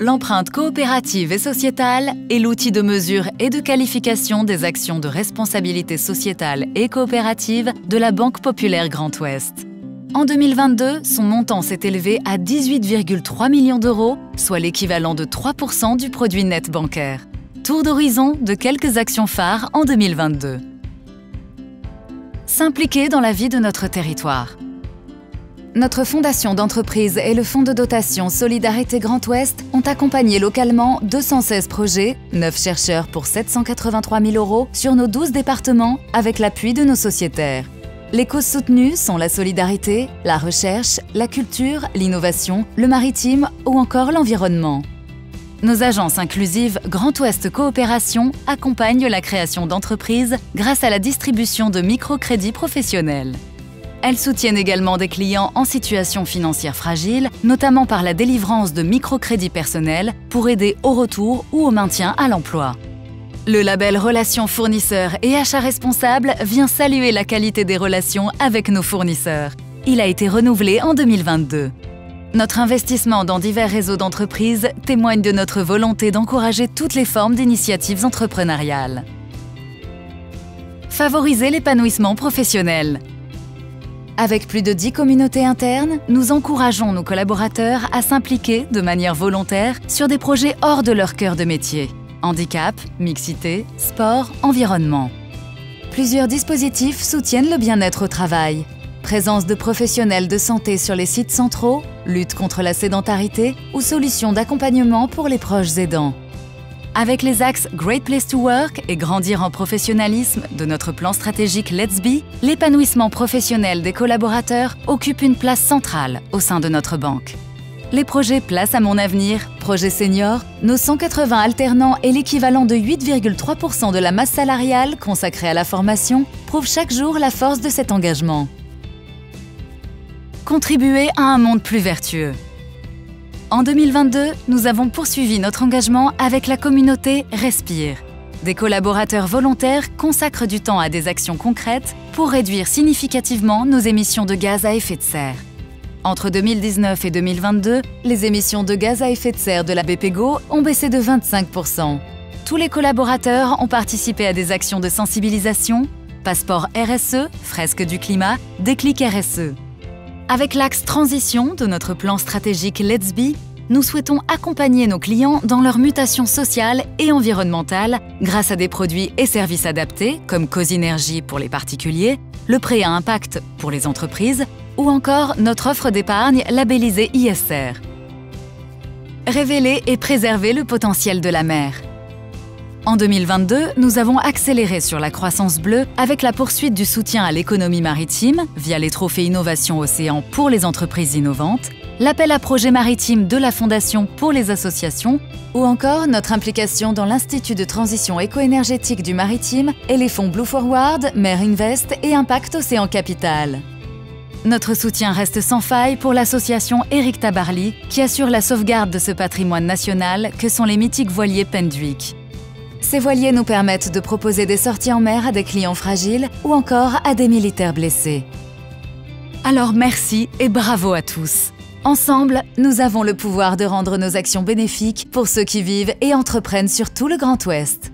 L'empreinte coopérative et sociétale est l'outil de mesure et de qualification des actions de responsabilité sociétale et coopérative de la Banque Populaire Grand Ouest. En 2022, son montant s'est élevé à 18,3 millions d'euros, soit l'équivalent de 3% du produit net bancaire. Tour d'horizon de quelques actions phares en 2022. S'impliquer dans la vie de notre territoire. Notre fondation d'entreprise et le fonds de dotation Solidarité Grand Ouest ont accompagné localement 216 projets, 9 chercheurs pour 783 000 euros sur nos 12 départements avec l'appui de nos sociétaires. Les causes soutenues sont la solidarité, la recherche, la culture, l'innovation, le maritime ou encore l'environnement. Nos agences inclusives Grand Ouest Coopération accompagnent la création d'entreprises grâce à la distribution de microcrédits professionnels. Elles soutiennent également des clients en situation financière fragile, notamment par la délivrance de microcrédits personnels pour aider au retour ou au maintien à l'emploi. Le label Relations fournisseurs et achats responsables vient saluer la qualité des relations avec nos fournisseurs. Il a été renouvelé en 2022. Notre investissement dans divers réseaux d'entreprises témoigne de notre volonté d'encourager toutes les formes d'initiatives entrepreneuriales. Favoriser l'épanouissement professionnel. Avec plus de 10 communautés internes, nous encourageons nos collaborateurs à s'impliquer de manière volontaire sur des projets hors de leur cœur de métier. Handicap, mixité, sport, environnement. Plusieurs dispositifs soutiennent le bien-être au travail. Présence de professionnels de santé sur les sites centraux, lutte contre la sédentarité ou solutions d'accompagnement pour les proches aidants. Avec les axes Great Place to Work et Grandir en professionnalisme de notre plan stratégique Let's Be, l'épanouissement professionnel des collaborateurs occupe une place centrale au sein de notre banque. Les projets Place à mon avenir, Projet Senior, nos 180 alternants et l'équivalent de 8,3% de la masse salariale consacrée à la formation prouvent chaque jour la force de cet engagement. Contribuer à un monde plus vertueux. En 2022, nous avons poursuivi notre engagement avec la communauté Respire. Des collaborateurs volontaires consacrent du temps à des actions concrètes pour réduire significativement nos émissions de gaz à effet de serre. Entre 2019 et 2022, les émissions de gaz à effet de serre de la BPGO ont baissé de 25%. Tous les collaborateurs ont participé à des actions de sensibilisation, passeport RSE, fresque du climat, déclic RSE. Avec l'axe transition de notre plan stratégique Let's Be, nous souhaitons accompagner nos clients dans leur mutation sociale et environnementale grâce à des produits et services adaptés comme Cosynergie pour les particuliers, le prêt à impact pour les entreprises ou encore notre offre d'épargne labellisée ISR. Révéler et préserver le potentiel de la mer. En 2022, nous avons accéléré sur la croissance bleue avec la poursuite du soutien à l'économie maritime via les trophées Innovation Océan pour les entreprises innovantes, l'appel à projets maritimes de la Fondation pour les associations ou encore notre implication dans l'Institut de transition éco-énergétique du maritime et les fonds Blue Forward, Mer Invest et Impact Océan Capital. Notre soutien reste sans faille pour l'association Éric Tabarly qui assure la sauvegarde de ce patrimoine national que sont les mythiques voiliers Pendwick. Ces voiliers nous permettent de proposer des sorties en mer à des clients fragiles ou encore à des militaires blessés. Alors merci et bravo à tous! Ensemble, nous avons le pouvoir de rendre nos actions bénéfiques pour ceux qui vivent et entreprennent sur tout le Grand Ouest.